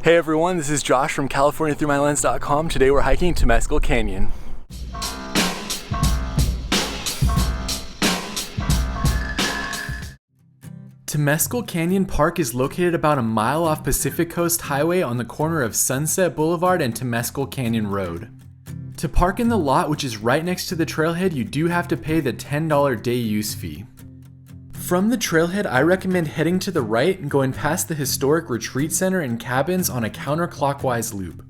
Hey everyone, this is Josh from CaliforniaThroughMyLens.com. Today we're hiking Temescal Canyon. Temescal Canyon Park is located about a mile off Pacific Coast Highway on the corner of Sunset Boulevard and Temescal Canyon Road. To park in the lot, which is right next to the trailhead, you do have to pay the $10 day use fee. From the trailhead, I recommend heading to the right and going past the historic retreat center and cabins on a counterclockwise loop.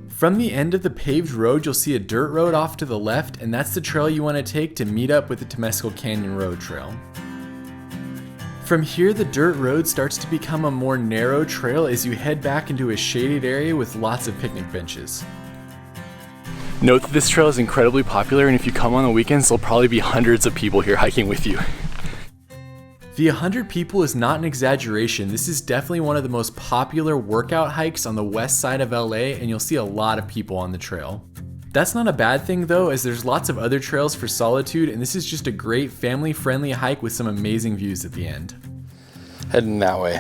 From the end of the paved road, you'll see a dirt road off to the left, and that's the trail you want to take to meet up with the Temescal Canyon Road Trail. From here, the dirt road starts to become a more narrow trail as you head back into a shaded area with lots of picnic benches. Note that this trail is incredibly popular, and if you come on the weekends, there'll probably be hundreds of people here hiking with you. The 100 people is not an exaggeration. This is definitely one of the most popular workout hikes on the west side of LA, and you'll see a lot of people on the trail. That's not a bad thing though, as there's lots of other trails for solitude, and this is just a great family-friendly hike with some amazing views at the end. Heading that way.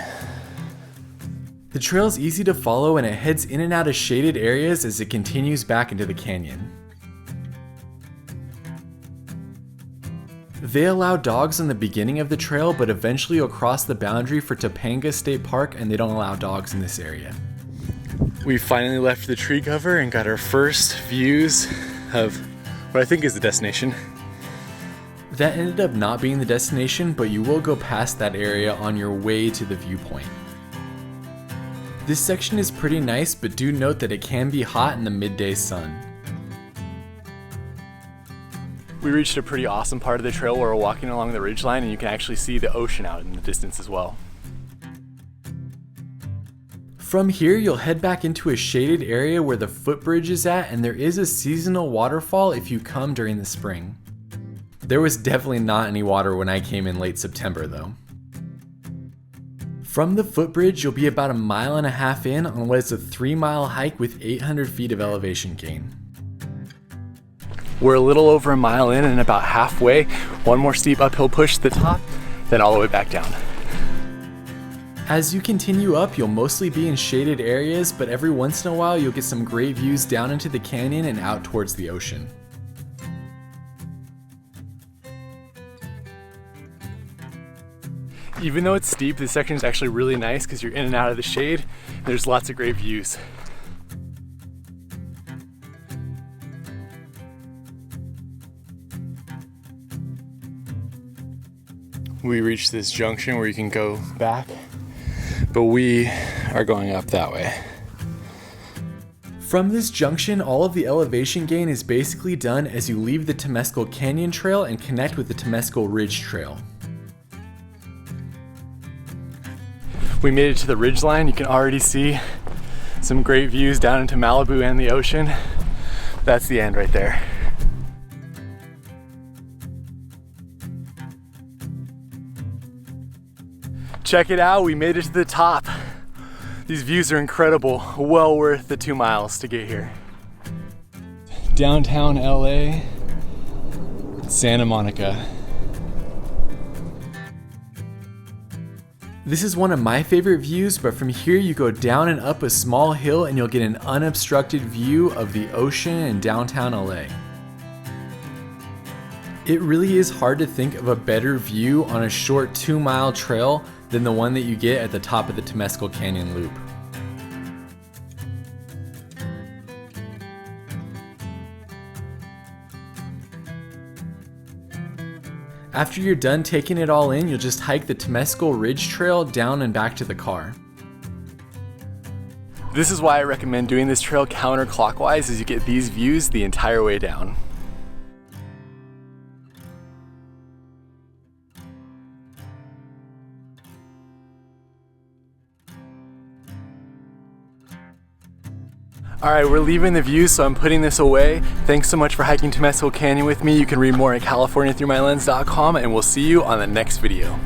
The trail is easy to follow and it heads in and out of shaded areas as it continues back into the canyon. They allow dogs on the beginning of the trail, but eventually you'll cross the boundary for Topanga State Park and they don't allow dogs in this area. We finally left the tree cover and got our first views of what I think is the destination. That ended up not being the destination, but you will go past that area on your way to the viewpoint. This section is pretty nice, but do note that it can be hot in the midday sun. We reached a pretty awesome part of the trail where we're walking along the ridgeline and you can actually see the ocean out in the distance as well. From here, you'll head back into a shaded area where the footbridge is at, and there is a seasonal waterfall if you come during the spring. There was definitely not any water when I came in late September though. From the footbridge, you'll be about 1.5 miles in on what is a 3-mile hike with 800 feet of elevation gain. We're a little over 1 mile in and about halfway. One more steep uphill push to the top, then all the way back down. As you continue up, you'll mostly be in shaded areas, but every once in a while you'll get some great views down into the canyon and out towards the ocean. Even though it's steep, this section is actually really nice because you're in and out of the shade. There's lots of great views. We reached this junction where you can go back, but we are going up that way. From this junction, all of the elevation gain is basically done as you leave the Temescal Canyon Trail and connect with the Temescal Ridge Trail. We made it to the ridgeline. You can already see some great views down into Malibu and the ocean. That's the end right there. Check it out, we made it to the top. These views are incredible, well worth the 2 miles to get here. Downtown LA, Santa Monica. This is one of my favorite views, but from here you go down and up a small hill and you'll get an unobstructed view of the ocean and downtown LA. It really is hard to think of a better view on a short 2-mile trail than the one that you get at the top of the Temescal Canyon Loop. After you're done taking it all in, you'll just hike the Temescal Ridge Trail down and back to the car. This is why I recommend doing this trail counterclockwise, as you get these views the entire way down. Alright, we're leaving the views, so I'm putting this away. Thanks so much for hiking Temescal Canyon with me. You can read more at CaliforniaThroughMyLens.com, and we'll see you on the next video.